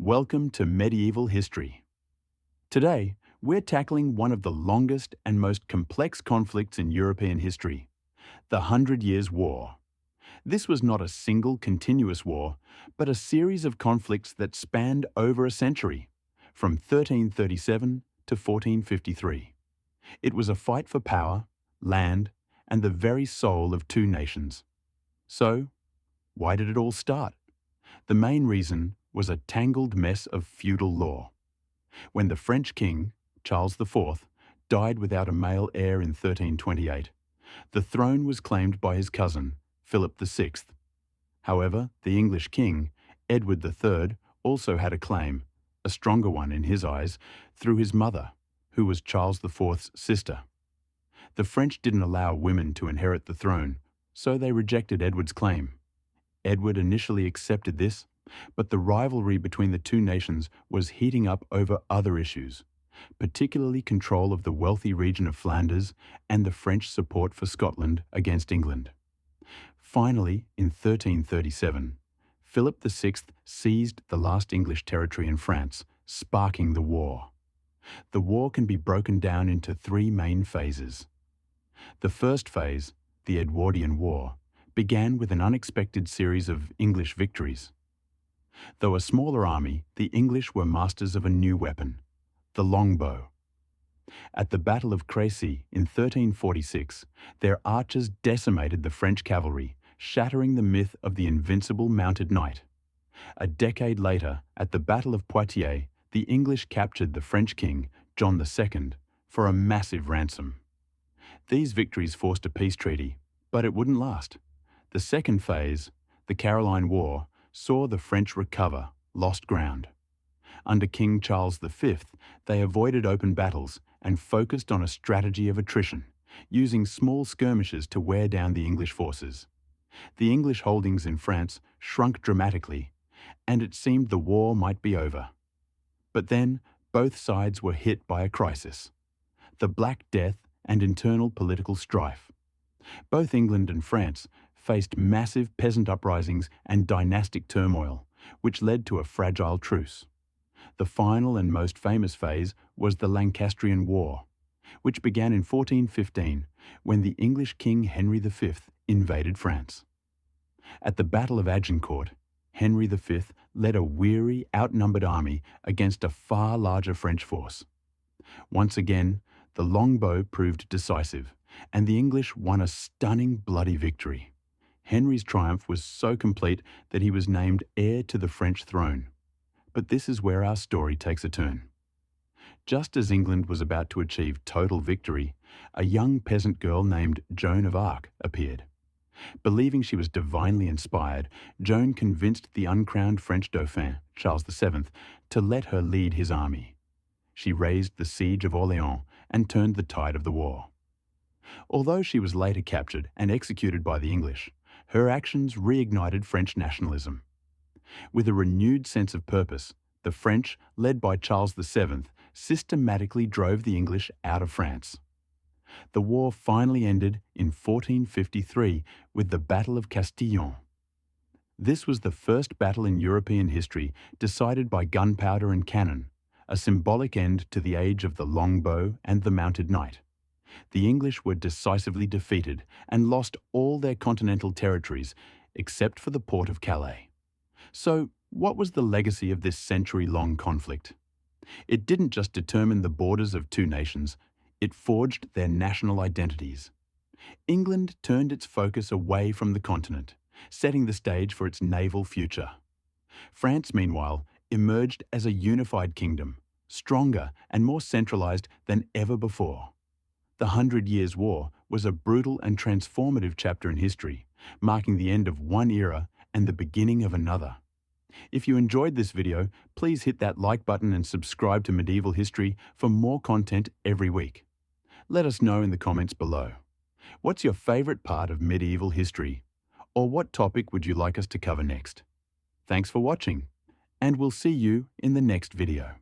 welcome to Medieval History. Today, we're tackling one of the longest and most complex conflicts in European history, the 100 Years' War. This was not a single continuous war, but a series of conflicts that spanned over a century, from 1337 to 1453. It was a fight for power, land, and the very soul of two nations. So, why did it all start? The main reason was a tangled mess of feudal law. When the French king, Charles IV, died without a male heir in 1328, the throne was claimed by his cousin, Philip VI. However, the English king, Edward III, also had a claim, a stronger one in his eyes, through his mother, who was Charles IV's sister. The French didn't allow women to inherit the throne, so they rejected Edward's claim. Edward initially accepted this, but the rivalry between the two nations was heating up over other issues, particularly control of the wealthy region of Flanders and the French support for Scotland against England. Finally, in 1337, Philip VI seized the last English territory in France, sparking the war. The war can be broken down into three main phases. The first phase, the Edwardian War, began with an unexpected series of English victories. Though a smaller army, the English were masters of a new weapon, the longbow. At the Battle of Crécy in 1346, their archers decimated the French cavalry, shattering the myth of the invincible mounted knight. A decade later, at the Battle of Poitiers, the English captured the French king, John II, for a massive ransom. These victories forced a peace treaty, but it wouldn't last. The second phase, the Caroline War, saw the French recover lost ground. Under King Charles V, they avoided open battles and focused on a strategy of attrition, using small skirmishes to wear down the English forces. The English holdings in France shrunk dramatically, and it seemed the war might be over. But then, both sides were hit by a crisis: the Black Death and internal political strife. Both England and France faced massive peasant uprisings and dynastic turmoil, which led to a fragile truce. The final and most famous phase was the Lancastrian War, which began in 1415 when the English King Henry V invaded France. At the Battle of Agincourt, Henry V led a weary, outnumbered army against a far larger French force. Once again, the longbow proved decisive, and the English won a stunning bloody victory. Henry's triumph was so complete that he was named heir to the French throne. But this is where our story takes a turn. Just as England was about to achieve total victory, a young peasant girl named Joan of Arc appeared. Believing she was divinely inspired, Joan convinced the uncrowned French Dauphin, Charles VII, to let her lead his army. She raised the siege of Orléans and turned the tide of the war. Although she was later captured and executed by the English, her actions reignited French nationalism. With a renewed sense of purpose, the French, led by Charles VII, systematically drove the English out of France. The war finally ended in 1453 with the Battle of Castillon. This was the first battle in European history decided by gunpowder and cannon, a symbolic end to the age of the longbow and the mounted knight. The English were decisively defeated and lost all their continental territories except for the port of Calais. So, what was the legacy of this century-long conflict? It didn't just determine the borders of two nations, it forged their national identities. England turned its focus away from the continent, setting the stage for its naval future. France, meanwhile, emerged as a unified kingdom, stronger and more centralized than ever before. The 100 Years' War was a brutal and transformative chapter in history, marking the end of one era and the beginning of another. If you enjoyed this video, please hit that like button and subscribe to Medieval History for more content every week. Let us know in the comments below. What's your favorite part of medieval history? Or what topic would you like us to cover next? Thanks for watching, and we'll see you in the next video.